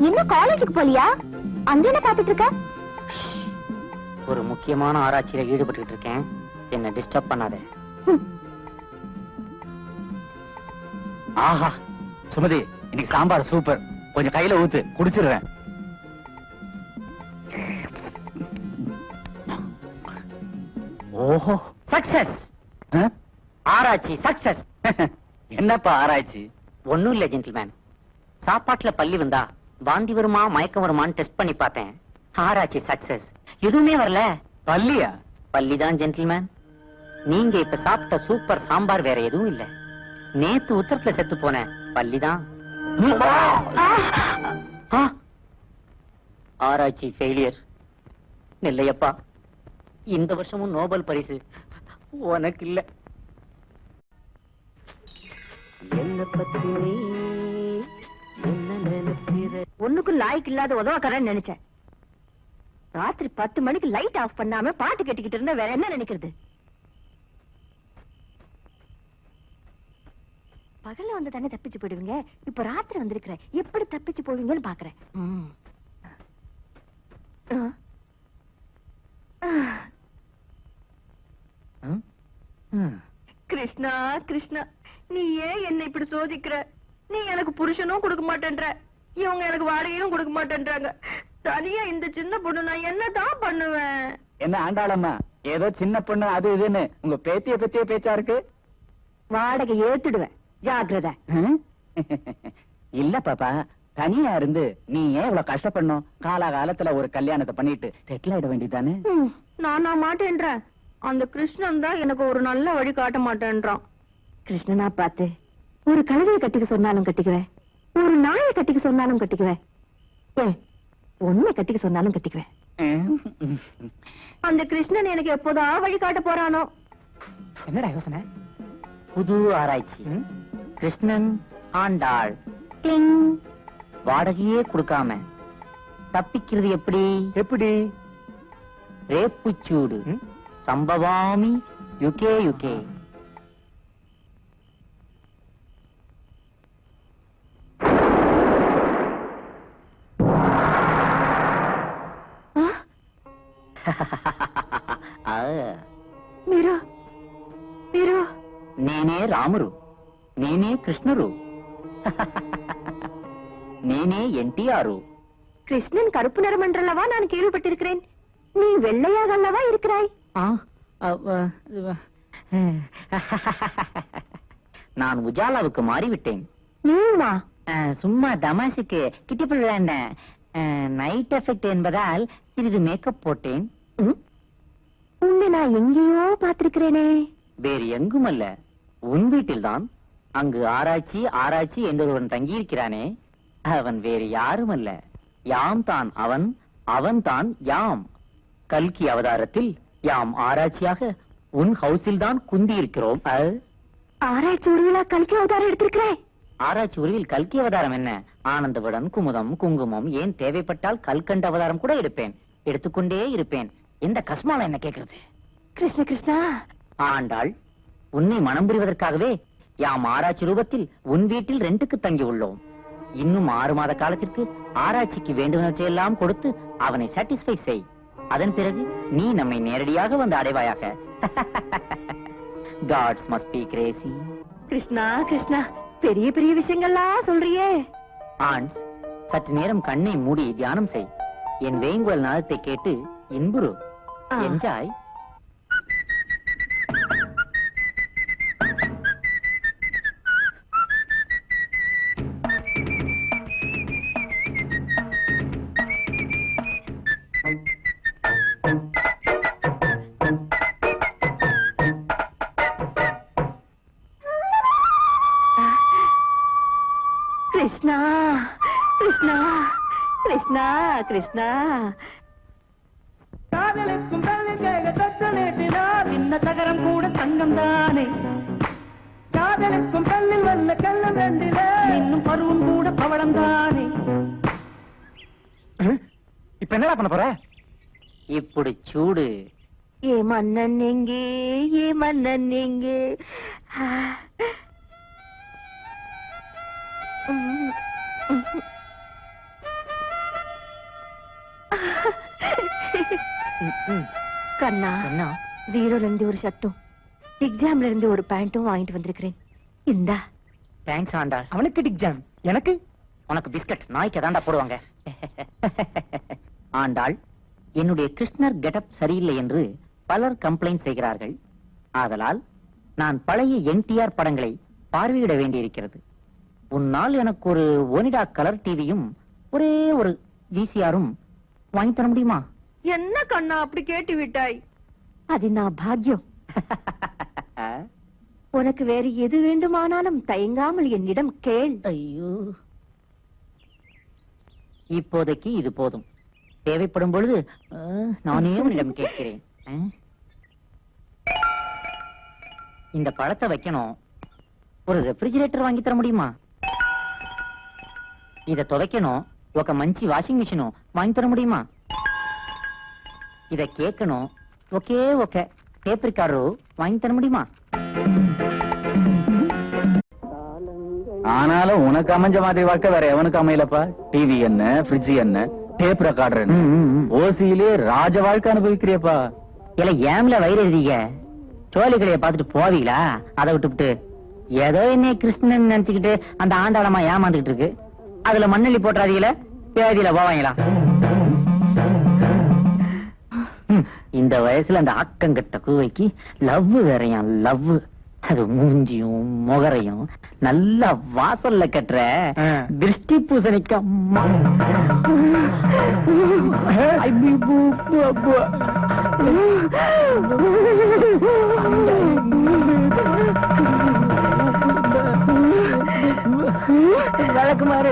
இன்னும் காலேஜுக்கு போலியா? அங்க என்ன பாத்துட்டு இருக்க? ஒரு முக்கியமான ஆராய்ச்சியில ஈடுபட்டு இருக்கேன், என்ன டிஸ்டர்ப் பண்ணாத. ஆஹா சுமதி, இன்னைக்கு சாம்பார் சூப்பர். கொஞ்சம் கையில ஊத்து, குடிச்சிடுறேன். ஓஹோ, சக்சஸ்! ஆராய்ச்சி சக்சஸ்! என்னப்பா ஆராய்ச்சி? ஒண்ணும் இல்ல ஜென்டில்மேன், சாப்பாட்டுல பள்ளி வந்தா வாந்தி வருமா மயக்கம் வருமான்னு டெஸ்ட் பண்ணி பார்த்தேன். ஆராய்ச்சி சக்சஸ். எதுவுமே வரல. பள்ளியா? பள்ளிதான் ஜென்டில்மேன். நீங்க இப்ப சாப்பிட்ட சூப்பர் சாம்பார் வேற எதுவும் இல்ல. நேத்து உத்தரத்துல செத்து போன பள்ளிதான். ஆராய்ச்சி ஃபெயிலியர். நெல்லையப்பா, இந்த வருஷமும் நோபல் பரிசு உனக்கு இல்ல. என்ன பத்தி ஒண்ணுக்கும் லாய்க்கு இல்லாத உதவக்காரன்னு நினைச்சேன். ராத்திரி 10 மணிக்கு லைட் ஆஃப் பண்ணாம பாட்டு கேட்டுக்கிட்டு இருந்தா வேற என்ன நினைக்கிறது? பகல்ல வந்து தானே தப்பிச்சு போயிடுவீங்க, இப்ப ராத்திரி வந்திருக்கிற, எப்படி தப்பிச்சு போவீங்கன்னு பாக்குறேன். கிருஷ்ணா கிருஷ்ணா, நீ ஏன் என்ன இப்படி சோதிக்கிற? நீ எனக்கு புருஷனும் கொடுக்க மாட்டேன்ற, இவங்க எனக்கு வாடகையும் கொடுக்க மாட்டேன்றாங்க. தனியா இந்த சின்ன பொண்ணு நான் என்னதான் பண்ணுவேன்? என்ன ஆண்டாளம்மா, ஏதோ சின்ன பொண்ணு அது இதுன்னு உங்க பேத்திய பத்திய பேச்சா இருக்கு. வாடகை ஏத்துடுவேன், ஜாக்கிரதை. இல்ல பாப்பா, தனியா இருந்து நீ ஏன் இவ்வளவு கஷ்டப்படணும்? காலகாலத்துல ஒரு கல்யாணத்தை பண்ணிட்டு செட்டில் ஆயிட வேண்டியதானே? நான் மாட்டேன்றேன். அந்த கிருஷ்ணன் தான் எனக்கு ஒரு நல்ல வழி காட்ட மாட்டேன்றான். கிருஷ்ணனா பார்த்து ஒரு கழுதையை கட்டிக்க சொன்னாலும் கட்டிக்குவேன், ஒரு நாயை கட்டிக்க சொன்னாலும் கட்டிக்குவேன், ஒன்னை கட்டிக்க சொன்னாலும் கட்டிக்குவேன். அந்த கிருஷ்ணன் எனக்கு எப்போதா வழி காட்ட போறானோ? என்னடா யோசனை? புது ஆராய்ச்சி. கிருஷ்ணன் ஆண்டாள் வாடகையே கொடுக்காம தப்பிக்கிறது எப்படி? எப்படி? ரேப்புச்சூடு சம்பவாமி யுகே யுகே. మీరు మీరు నేనే రామురు, నేనే కృష్ణురు, నేనే ఎన్టీఆర్. கிருஷ்ணன் கருப்பு நிறம் என்றல்லவா நான் கேள்விப்பட்டிருக்கிறேன். நீ வெள்ளையாக அல்லவா இருக்கிறாய்? நான் உஜாலாவுக்கு மாறிவிட்டேன். நீமா? சும்மா தமாசுக்கு கிட்டிப்புள் வேண்டேன். நைட் எஃபெக்ட் என்பதால் சிறிது மேக்கப் போட்டேன். உன்னை நான் எங்கேயோ பார்த்திருக்கிறேனே. வேறு எங்கும் அல்ல, உன் வீட்டில்தான். அங்கு ஆராய்ச்சி ஆராய்ச்சி என்றொருவன் தங்கியிருக்கிறானே, அவன் வேறு யாரும் அல்ல, யாம் தான் அவன், அவன் தான் யாம். கல்கி அவதாரத்தில் யாம் ஆராய்ச்சியாக உன் ஹவுஸில் தான் குந்தி இருக்கிறோம். ஆராய்ச்சி உருவிலா கல்கி அவதாரம் எடுத்திருக்கிறேன். ஆராய்ச்சி உருவில் கல்கி அவதாரம் என்ன? ஆனந்தவுடன் குமுதம் குங்குமம், ஏன் தேவைப்பட்டால் கல்கண்ட அவதாரம் கூட எடுப்பேன், எடுத்துக்கொண்டே இருப்பேன். இந்த கஸ்மால என்ன கேட்கிறது? கிருஷ்ண கிருஷ்ணா. ஆண்டாள், உன்னை மனம் புரிவதற்காகவே யாம் ஆராய்ச்சி ரூபத்தில் உன் வீட்டில் ரெண்டுக்கு தங்கி உள்ளோம். இன்னும் 6 மாத காலத்திற்கு ஆராய்ச்சிக்கு வேண்டுவனவற்றையெல்லாம் கொடுத்து அவனை சாட்டிஸ்பை செய். அதன் பிறகு நீ நம்மை நேரடியாக வந்து அடைவாயாக. Gods must be crazy. Krishna Krishna, பெரிய பெரிய விஷயங்கள்லாம் சொல்றியே. ஆண்ட்ஸ், சற்று நேரம் கண்ணை மூடி தியானம் செய். என் வேங்குழல் நாதத்தை கேட்டு இன்புறு. என்ஜாய். கிருஷ்ணா கிருஷ்ணா கிருஷ்ணா கிருஷ்ணா. காதலுக்கும் சின்ன தகரம் கூட தங்கம் தானே. காதலுக்கும் கல்லில் வந்த கல்லம் ரெண்டில இன்னும் பருவம் கூட பவளம் தானே. இப்ப என்னடா பண்ண போற? இப்படி சூடு. ஏ மன்னன் எங்கே, ஏ மன்னன் எங்கே? கண்ணா என்ன? ஜீரோல இருந்து ஒரு ஷர்ட்டும் எக்ஸாம்ல இருந்து ஒரு பேண்ட்டும் வாங்கிட்டு வந்திருக்கிறேன். இந்தா. தேங்க்ஸ் ஆண்டாள். அவனுக்கு எக்ஸாம், எனக்கு உனக்கு பிஸ்கட் நாய்க்கு தாண்டா போடுவாங்க. ஆண்டாள், என்னுடைய கிருஷ்ணர் கெட்டப் சரியில்லை என்று பலர் கம்ப்ளைண்ட் செய்கிறார்கள். ஆதலால் நான் பழைய என்டிஆர் படங்களை பார்வையிட வேண்டியிருக்கிறது. உன்னால் எனக்கு ஒரு ஒனிடா கலர் டிவியும் ஒரே ஒரு விசிஆரும் வாங்கி தர முடியுமா? என்ன கண்ணா அப்படி கேட்டு விட்டாய்? அது நான் பாக்கியம். உனக்கு வேறு எது வேண்டுமானாலும் தயங்காமல் என்னிடம் கேள். ஐயோ, இப்போதைக்கு இது போதும். தேவைப்படும் பொழுது நானே உன்னிடம் கேட்கிறேன். இந்த பழத்தை வைக்கணும். ஒரு ரெஃப்ரிஜிரேட்டர் வாங்கி தர முடியுமா? இத துவைக்கணும். ఒక మంచి వాషింగ్ మిషన్ వాங்கி தர முடியுமா? இத கேட்கணும். ஒகே ஓகே டேப் ரிகார்டர் வாங்கி தர முடியுமா? ஆனாலும் உனக்கு அமைஞ்ச மாதிரி வாழ்க்கை வேற எவனுக்கு அமையலப்பா. டிவி என்ன, ஃப்ரிட்ஜ் என்ன, டேப் ரெக்கார்டர் என்ன, ஓசியிலே ராஜ வாழ்க்கை அனுபவிக்கிறியப்பா. இல்ல ஏம்ல வயிறு எழுதிங்க. சோழி கடையை பார்த்துட்டு போவீங்களா? அதை விட்டுவிட்டு ஏதோ என்ன கிருஷ்ணன் நினைச்சுக்கிட்டு அந்த ஆண்டாளமா ஏமாந்துகிட்டு இருக்கு. அதுல மண்ணெல்லி போட்டுறாதீங்கள, பேதியில போவாங்களா? இந்த வயசுல அந்த ஆக்கங்கட்ட கூவைக்கு லவ் வேறையாம் லவ். அது மூஞ்சியும் முகரையும் நல்லா வாசல்ல கட்டுற திருஷ்டி பூசணிக்க விளக்கு மாறு